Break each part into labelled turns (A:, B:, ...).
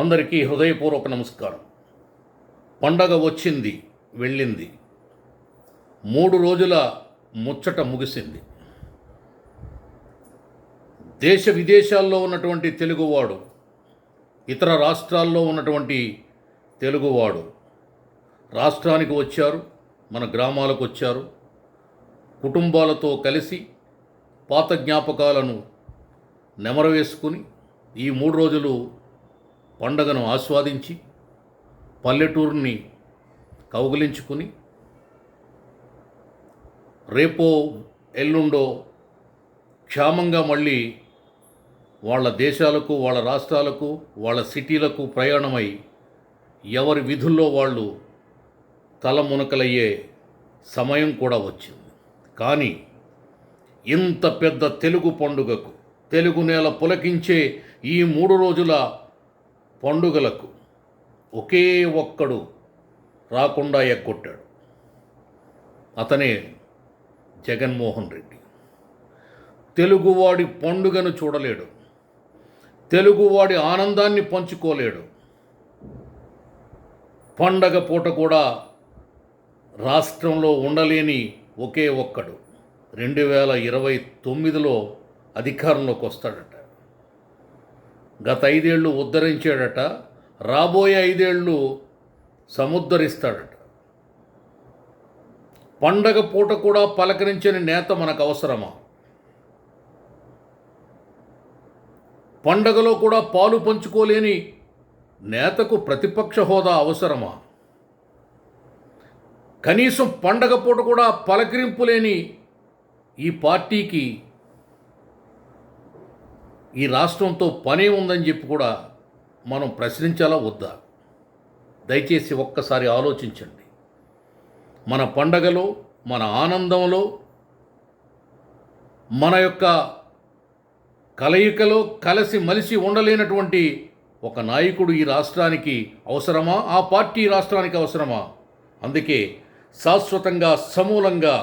A: అందరికీ హృదయపూర్వక నమస్కారం. పండగ వచ్చింది, వెళ్ళింది. 3 రోజుల ముచ్చట ముగిసింది. దేశ విదేశాల్లో ఉన్నటువంటి తెలుగువాడు, ఇతర రాష్ట్రాల్లో ఉన్నటువంటి తెలుగువాడు రాష్ట్రానికి వచ్చారు, మన గ్రామాలకు వచ్చారు. కుటుంబాలతో కలిసి పాత జ్ఞాపకాలను నెమరవేసుకుని ఈ 3 రోజులు పండగను ఆస్వాదించి పల్లెటూరుని కౌగిలించుకుని రేపో ఎల్లుండో క్షేమంగా మళ్ళీ వాళ్ళ దేశాలకు, వాళ్ళ రాష్ట్రాలకు, వాళ్ళ సిటీలకు ప్రయాణమై ఎవరి విధుల్లో వాళ్ళు తలమునకలయ్యే సమయం కూడా వచ్చింది. కానీ ఇంత పెద్ద తెలుగు పండుగకు, తెలుగు నేల పులకించే ఈ 3 రోజుల పండుగలకు ఒకే ఒక్కడు రాకుండా ఎగ్గొట్టాడు. అతనే జగన్మోహన్ రెడ్డి. తెలుగువాడి పండుగను చూడలేడు, తెలుగువాడి ఆనందాన్ని పంచుకోలేడు. పండగ పూట కూడా రాష్ట్రంలో ఉండలేని ఒకే ఒక్కడు 2029లో అధికారంలోకి వస్తాడట. గత 5 ఏళ్ళు ఉద్ధరించాడట, రాబోయే 5 ఏళ్ళు సముద్ధరిస్తాడట. పండగ పూట కూడా పలకరించని నేత మనకు అవసరమా? పండగలో కూడా పాలు పంచుకోలేని నేతకు ప్రతిపక్ష హోదా అవసరమా? కనీసం పండగ పూట కూడా పలకరింపు లేని ఈ పార్టీకి ఈ రాష్ట్రంతో పనే ఉందని చెప్పి కూడా మనం ప్రశ్నించాలా వద్దా? దయచేసి ఒక్కసారి ఆలోచించండి. మన పండగలో, మన ఆనందంలో, మన యొక్క కలయికలో కలిసి మలిసి ఉండలేనటువంటి ఒక నాయకుడు ఈ రాష్ట్రానికి అవసరమా? ఆ పార్టీ రాష్ట్రానికి అవసరమా? అందుకే శాశ్వతంగా, సమూలంగా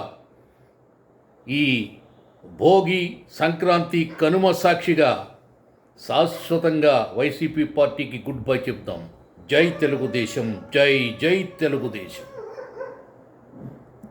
A: ఈ భోగి, సంక్రాంతి, కనుమ సాక్షిగా శాశ్వతంగా వైసీపీ పార్టీకి గుడ్ బై చెప్తాం. జై తెలుగుదేశం, జై జై తెలుగుదేశం.